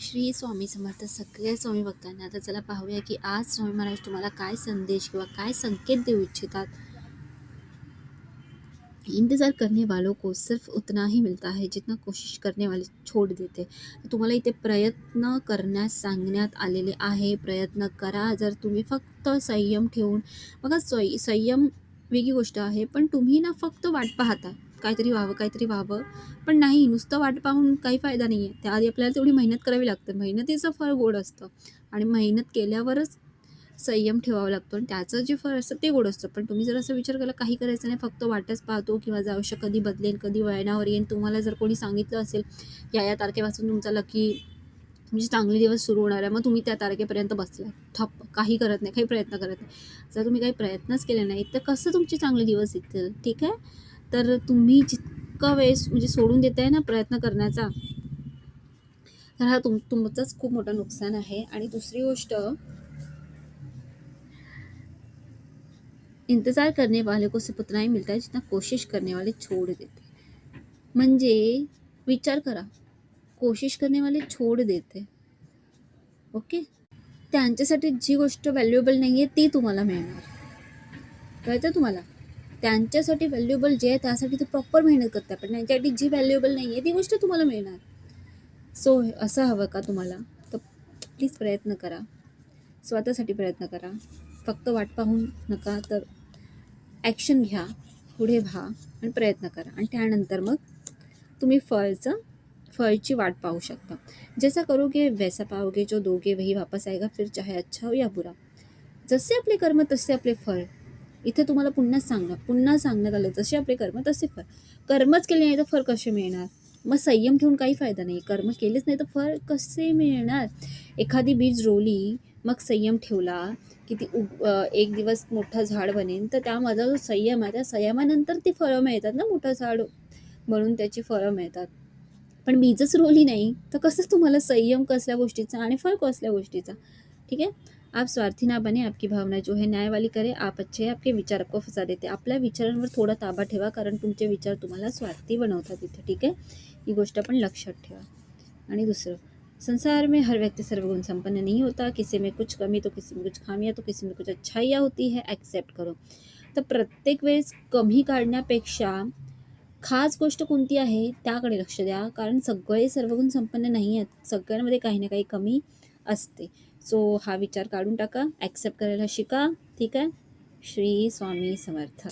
श्री स्वामी समर्थ सगळ्या स्वामी भक्तांना. आता चला पाहूया की आज स्वामी महाराज तुम्हाला काय संदेश किंवा काय संकेत देऊ इच्छितात. इंतजार करने वालों को सिर्फ उतना ही मिलता है जितना कोशिश करने वाले छोड देते. तुम्हाला इथे प्रयत्न करण्यास सांगण्यात आलेले आहे. प्रयत्न करा. जर तुम्ही फक्त संयम ठेवून बघा, संयम वेगळी गोष्ट आहे, पण तुम्ही ना फक्त वाट पाहता काहीतरी व्हावं, पण नाही, नुसतं वाट पाहून काही फायदा नाही आहे. त्याआधी आपल्याला तेवढी मेहनत करावी लागते. मेहनतीचं फळ गोड असतं आणि मेहनत केल्यावरच संयम ठेवावा लागतो आणि त्याचं जे फळ असतं ते गोड असतं. पण तुम्ही जर असं विचार केला काही करायचं नाही, फक्त वाटच पाहतो किंवा आयुष्य कधी बदलेल, कधी वळणावर येईल. तुम्हाला जर कोणी सांगितलं असेल या तारखेपासून तुमचा लकी म्हणजे चांगले दिवस सुरू होणार आहे, मग तुम्ही त्या तारखेपर्यंत बसलाय ठप्प, काही करत नाही, काही प्रयत्न करत नाही. जर तुम्ही काही प्रयत्नच केले नाही तर कसं तुमचे चांगले दिवस येतील? ठीक आहे, तर तुम्ही जितका वेळेस म्हणजे सोडून देताय ना प्रयत्न करण्याचा, तर हा तुमचंच खूप मोठं नुकसान आहे. आणि दुसरी गोष्ट, इंतजार करने वाले को सिर्फ उतना ही मिलता है जितना कोशिश करने वाले छोड़ देते. म्हणजे विचार करा, कोशिश करने वाले छोड़ देते. ओके, त्यांच्यासाठी जी गोष्ट व्हॅल्युएबल नाही आहे ती तुम्हाला मिळणार. कळतं तुम्हाला? त्यांच्यासाठी व्हॅल्युएबल जे आहे त्यासाठी ते प्रॉपर मेहनत करतात, पण त्यांच्यासाठी जी व्हॅल्युएबल नाही आहे ती गोष्ट तुम्हाला मिळणार. सो असं हवं का तुम्हाला? तर प्लीज प्रयत्न करा, स्वतःसाठी प्रयत्न करा. फक्त वाट पाहून नका, तर ॲक्शन घ्या, पुढे व्हा आणि प्रयत्न करा. आणि त्यानंतर मग तुम्ही फळची वाट पाहू शकता. जैसा करोगे वैसा पाओगे, जो दोगे वही वापस आएगा, फिर चाहे अच्छा हो या बुरा. जसे आपले कर्म तसे आपले फळ. इथे तुम्हाला पुन्हा सांगण्यात आलं, जसे आपले कर्म तसे फळ. कर्मच केले नाही तर फळ कसे मिळणार? मग संयम ठेवून काही फायदा नाही. कर्म केलेच नाही तर फळ कसे मिळणार? एखादी बीज रोवली, मग संयम ठेवला की ती एक दिवस मोठं झाड बनेल, तर त्यामध्ये जो संयम आहे त्या संयमानंतर ती फळं मिळतात ना, मोठं झाड म्हणून त्याची फळं मिळतात. पण बीजच रोवली नाही तर कसं तुम्हाला संयम कसल्या गोष्टीचा आणि फळ कसल्या गोष्टीचा? ठीक आहे, आप स्वार्थी ना बने, आपकी भावना जो है न्याय वाली करे. आप अच्छे, आपके विचार आपको फसा देते. आपल्या विचारांवर थोडा ताबा ठेवा, कारण तुमचे विचार तुम्हाला स्वार्थी बनवतात इथे. ठीक आहे, ही गोष्ट पण लक्षात ठेवा. आणि दुसरं, संसार में हर व्यक्ति सर्वगुण संपन्न नहीं होता. किसी में कुछ कमी तो किसी में कुछ खामियां तो किसी में कुछ अच्छाइयाँ होती है. ॲक्सेप्ट करो. तर प्रत्येक वेळेस कमी काढण्यापेक्षा खास गोष्ट कोणती आहे त्याकडे लक्ष द्या, कारण सगळे सर्वगुण संपन्न नाही आहेत. सगळ्यांमध्ये काही ना काही कमी असते. सो हा विचार काढून टाका, ॲक्सेप्ट करायला शिका. ठीक आहे. श्री स्वामी समर्थ.